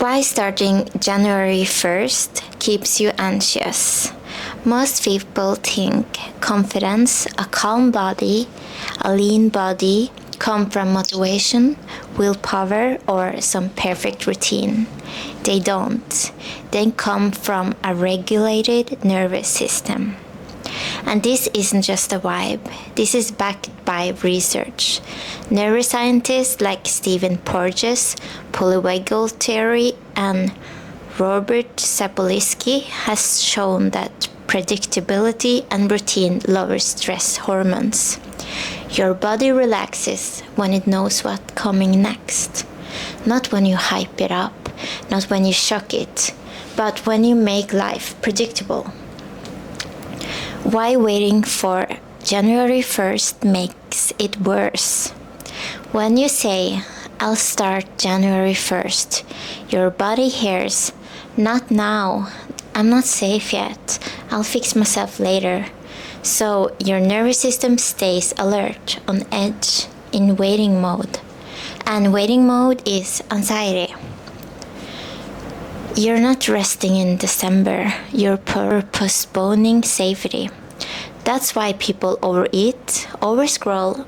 Why starting January 1st keeps you anxious? Most people think confidence, a calm body, a lean body come from motivation, willpower, or some perfect routine. They don't. They come from a regulated nervous system. And this isn't just a vibe, this is backed by research. Neuroscientists like Stephen Porges, polyvagal theory, and Robert Sapolsky has shown that predictability and routine lower stress hormones. Your body relaxes when it knows what's coming next. Not when you hype it up, not when you shock it, but when you make life predictable. Why waiting for January 1st makes it worse? When you say, I'll start January 1st, your body hears, not now, I'm not safe yet, I'll fix myself later. So your nervous system stays alert, on edge, in waiting mode. And waiting mode is anxiety. You're not resting in December, you're postponing safety. That's why people overeat, overscroll,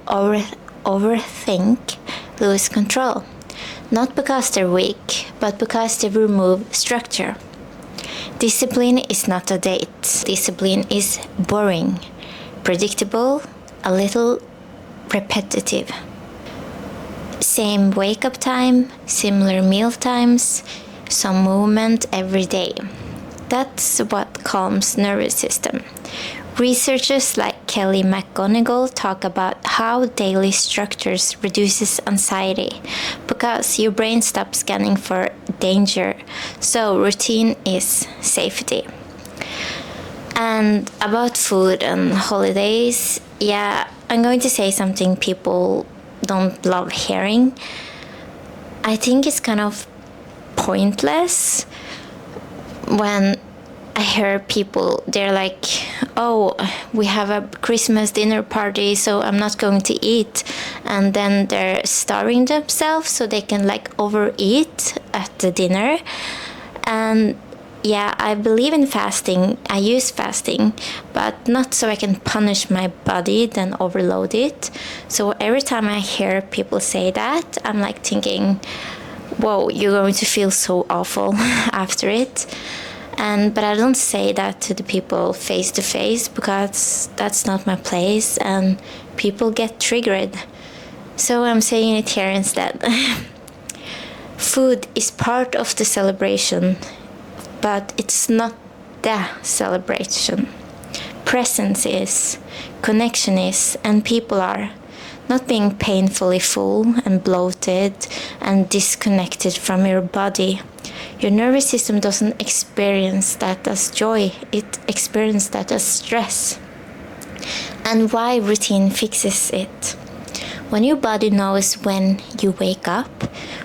overthink, lose control. Not because they're weak, but because they remove structure. Discipline is not a date. Discipline is boring, predictable, a little repetitive. Same wake-up time, similar meal times, some movement every day. That's what calms nervous system. Researchers like Kelly McGonigal talk about how daily structures reduces anxiety because your brain stops scanning for danger, so routine is safety. And about food and holidays, I'm going to say something people don't love hearing. I think it's kind of pointless when I hear people, they're like, oh, we have a Christmas dinner party, so I'm not going to eat. And then they're starving themselves so they can overeat at the dinner. And I believe in fasting. I use fasting, but not so I can punish my body, then overload it. So every time I hear people say that, I'm thinking, whoa, you're going to feel so awful after it. But I don't say that to the people face to face because that's not my place and people get triggered. So I'm saying it here instead. Food is part of the celebration, but it's not the celebration. Presence is, connection is, and people are. Not being painfully full and bloated and disconnected from your body. Your nervous system doesn't experience that as joy, it experiences that as stress. And why routine fixes it? When your body knows when you wake up,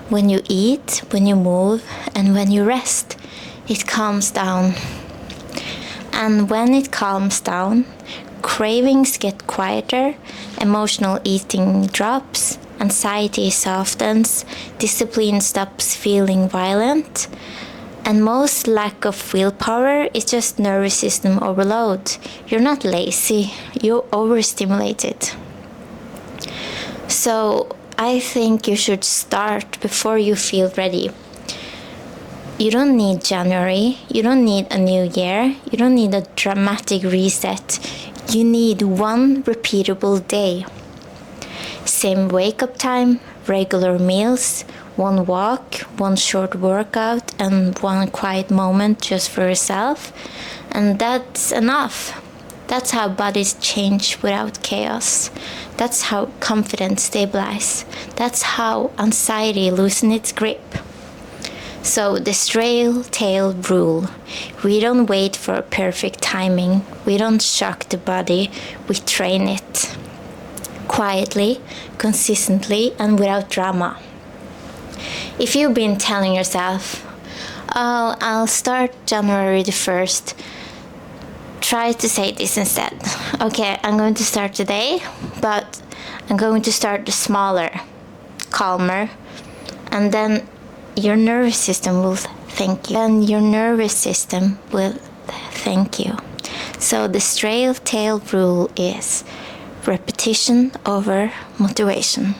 when you eat, when you move, and when you rest, it calms down. And when it calms down, cravings get quieter, emotional eating drops, anxiety softens, discipline stops feeling violent, and most lack of willpower is just nervous system overload. You're not lazy, you're overstimulated. So I think you should start before you feel ready. You don't need January, you don't need a new year, you don't need a dramatic reset. You need one repeatable day. Same wake-up time, regular meals, one walk, one short workout, and one quiet moment just for yourself. And that's enough. That's how bodies change without chaos. That's how confidence stabilizes. That's how anxiety loosens its grip. So the straight tail rule. We don't wait for perfect timing. We don't shock the body. We train it. Quietly, consistently, and without drama. If you've been telling yourself, oh, I'll start January the 1st, try to say this instead. Okay, I'm going to start today, but I'm going to start smaller, calmer, and then your nervous system will thank you, and your nervous system will thank you. So the straight tail rule is repetition over motivation.